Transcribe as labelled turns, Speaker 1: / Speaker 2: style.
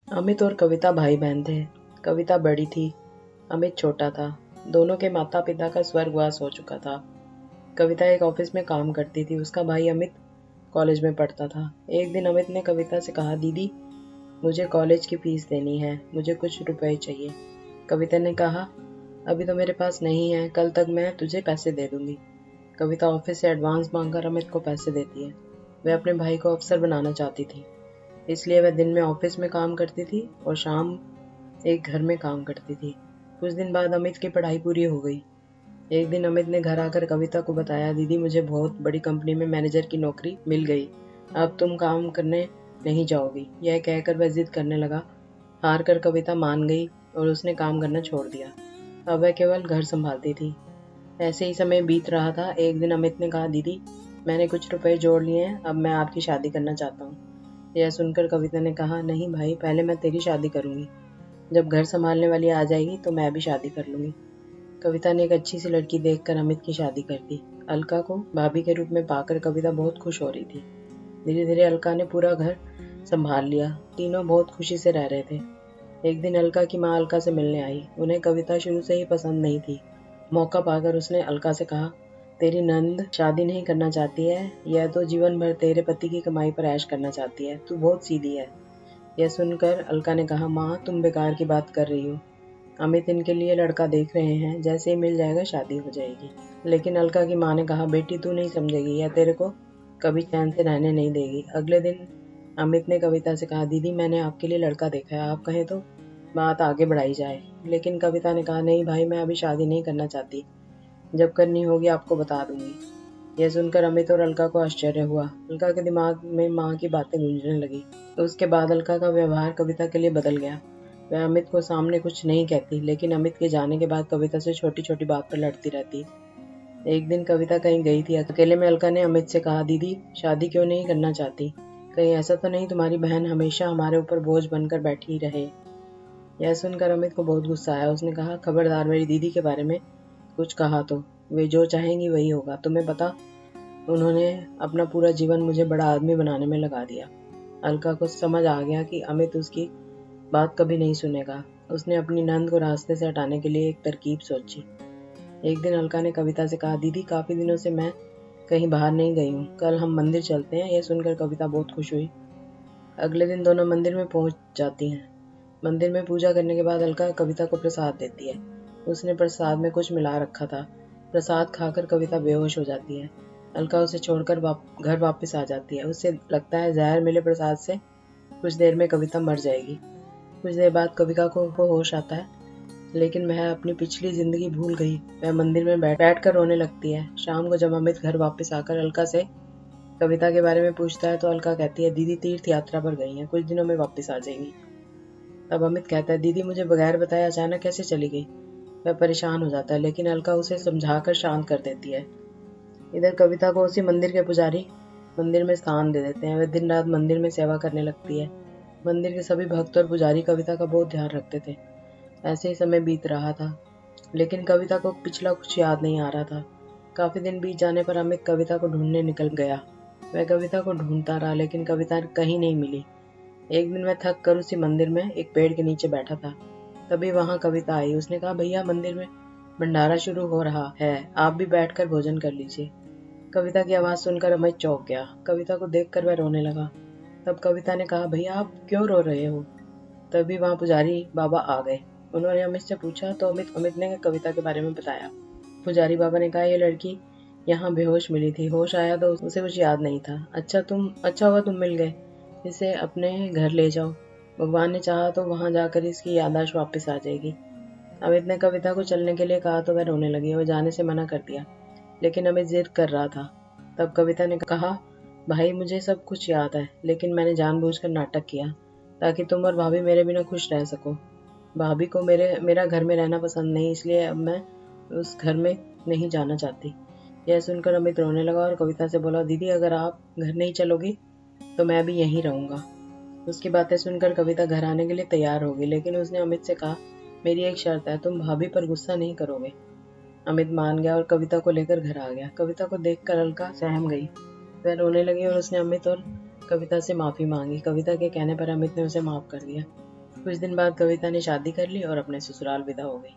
Speaker 1: अमित और कविता भाई बहन थे। कविता बड़ी थी, अमित छोटा था। दोनों के माता पिता का स्वर्गवास हो चुका था। कविता एक ऑफिस में काम करती थी, उसका भाई अमित कॉलेज में पढ़ता था। एक दिन अमित ने कविता से कहा, दीदी मुझे कॉलेज की फीस देनी है, मुझे कुछ रुपए चाहिए। कविता ने कहा, अभी तो मेरे पास नहीं है, कल तक मैं तुझे पैसे दे दूंगी। कविता ऑफिस से एडवांस मांगकर अमित को पैसे देती है। वह अपने भाई को अफसर बनाना चाहती थी, इसलिए वह दिन में ऑफिस में काम करती थी और शाम एक घर में काम करती थी। कुछ दिन बाद अमित की पढ़ाई पूरी हो गई। एक दिन अमित ने घर आकर कविता को बताया, दीदी मुझे बहुत बड़ी कंपनी में मैनेजर की नौकरी मिल गई, अब तुम काम करने नहीं जाओगी। यह कहकर वह जिद करने लगा। हार कर कविता मान गई और उसने काम करना छोड़ दिया। अब वह केवल घर संभालती थी। ऐसे ही समय बीत रहा था। एक दिन अमित ने कहा, दीदी मैंने कुछ रुपए जोड़ लिए हैं, अब मैं आपकी शादी करना चाहता हूँ। यह सुनकर कविता ने कहा, नहीं भाई, पहले मैं तेरी शादी करूंगी, जब घर संभालने वाली आ जाएगी तो मैं भी शादी कर लूंगी। कविता ने एक अच्छी सी लड़की देखकर अमित की शादी कर दी। अलका को भाभी के रूप में पाकर कविता बहुत खुश हो रही थी। धीरे धीरे अलका ने पूरा घर संभाल लिया। तीनों बहुत खुशी से रह रहे थे। एक दिन अलका की माँ अलका से मिलने आई। उन्हें कविता शुरू से ही पसंद नहीं थी। मौका पाकर उसने अलका से कहा, तेरी नंद शादी नहीं करना चाहती है, यह तो जीवन भर तेरे पति की कमाई पर ऐश करना चाहती है, तू बहुत सीधी है। यह सुनकर अलका ने कहा, माँ तुम बेकार की बात कर रही हो, अमित इनके लिए लड़का देख रहे हैं, जैसे ही मिल जाएगा शादी हो जाएगी। लेकिन अलका की माँ ने कहा, बेटी तू नहीं समझेगी, यह तेरे को कभी चैन से रहने नहीं देगी। अगले दिन अमित ने कविता से कहा, दीदी मैंने आपके लिए लड़का देखा है, आप कहें तो बात आगे बढ़ाई जाए। लेकिन कविता ने कहा, नहीं भाई, मैं अभी शादी नहीं करना चाहती, जब करनी होगी आपको बता दूंगी। यह सुनकर अमित और अलका को आश्चर्य हुआ। अलका के दिमाग में माँ की बातें गूंजने लगी। उसके बाद अलका का व्यवहार कविता के लिए बदल गया। वह अमित को सामने कुछ नहीं कहती, लेकिन अमित के जाने के बाद कविता से छोटी छोटी बात पर लड़ती रहती। एक दिन कविता कहीं गई थी। अकेले में अलका ने अमित से कहा, दीदी शादी क्यों नहीं करना चाहती, कहीं ऐसा तो नहीं तुम्हारी बहन हमेशा हमारे ऊपर बोझ बनकर बैठी रहे। यह सुनकर अमित को बहुत गुस्सा आया। उसने कहा, खबरदार मेरी दीदी के बारे में कुछ कहा तो वे जो चाहेंगी वही होगा। तुम्हें पता, उन्होंने अपना पूरा जीवन मुझे बड़ा आदमी बनाने में लगा दिया। अलका को समझ आ गया कि अमित उसकी बात कभी नहीं सुनेगा। उसने अपनी नंद को रास्ते से हटाने के लिए एक तरकीब सोची। एक दिन अलका ने कविता से कहा, दीदी काफी दिनों से मैं कहीं बाहर नहीं गई हूँ, कल हम मंदिर चलते हैं। यह सुनकर कविता बहुत खुश हुई। अगले दिन दोनों मंदिर में पहुंच जाती हैं। मंदिर में पूजा करने के बाद अलका कविता को प्रसाद देती है। उसने प्रसाद में कुछ मिला रखा था। प्रसाद खाकर कविता बेहोश हो जाती है। अलका उसे छोड़कर घर वापस आ जाती है। उसे लगता है जहर मिले प्रसाद से कुछ देर में कविता मर जाएगी। कुछ देर बाद कविता को होश आता है, लेकिन वह अपनी पिछली जिंदगी भूल गई। वह मंदिर में बैठ कर रोने लगती है। शाम को जब अमित घर वापस आकर अलका से कविता के बारे में पूछता है तो अलका कहती है, दीदी तीर्थ यात्रा पर गई हैं, कुछ दिनों में वापस आ जाएंगी। तब अमित कहता है, दीदी मुझे बगैर बताए अचानक कैसे चली गई। वह परेशान हो जाता है, लेकिन अलका उसे समझाकर शांत कर देती है। इधर कविता को उसी मंदिर के पुजारी मंदिर में स्थान दे देते हैं। वह दिन रात मंदिर में सेवा करने लगती है। मंदिर के सभी भक्त और पुजारी कविता का बहुत ध्यान रखते थे। ऐसे ही समय बीत रहा था, लेकिन कविता को पिछला कुछ याद नहीं आ रहा था। काफी दिन बीत जाने पर अमित कविता को ढूंढने निकल गया। वह कविता को ढूंढता रहा, लेकिन कविता कहीं नहीं मिली। एक दिन वह थक कर उसी मंदिर में एक पेड़ के नीचे बैठा था। तभी वहां कविता आई। उसने कहा, भैया मंदिर में भंडारा शुरू हो रहा है, आप भी बैठकर भोजन कर लीजिए। कविता की आवाज सुनकर अमित चौंक गया। कविता को देखकर वह रोने लगा। तब कविता ने कहा, भैया आप क्यों रो रहे हो। तभी वहां पुजारी बाबा आ गए। उन्होंने अमित से पूछा तो अमित ने कविता के बारे में बताया। पुजारी बाबा ने कहा, ये लड़की यहाँ बेहोश मिली थी, होश आया तो उसे कुछ याद नहीं था। अच्छा हुआ तुम मिल गए, इसे अपने घर ले जाओ, भगवान ने चाहा तो वहां जाकर इसकी याददाश्त वापस आ जाएगी। अमित ने कविता को चलने के लिए कहा तो वह रोने लगी। वह जाने से मना कर दिया, लेकिन अमित जिद कर रहा था। तब कविता ने कहा, भाई मुझे सब कुछ याद है, लेकिन मैंने जानबूझकर नाटक किया ताकि तुम और भाभी मेरे बिना खुश रह सको। भाभी को मेरा घर में रहना पसंद नहीं, इसलिए अब मैं उस घर में नहीं जाना चाहती। यह सुनकर अमित रोने लगा और कविता से बोला, दीदी अगर आप घर नहीं चलोगी तो मैं भी यहीं रहूंगा। उसकी बातें सुनकर कविता घर आने के लिए तैयार होगी, लेकिन उसने अमित से कहा, मेरी एक शर्त है, तुम भाभी पर गुस्सा नहीं करोगे। अमित मान गया और कविता को लेकर घर आ गया। कविता को देखकर अलका सहम गई। वह रोने लगी और उसने अमित और कविता से माफी मांगी। कविता के कहने पर अमित ने उसे माफ कर दिया। कुछ दिन बाद कविता ने शादी कर ली और अपने ससुराल विदा हो गई।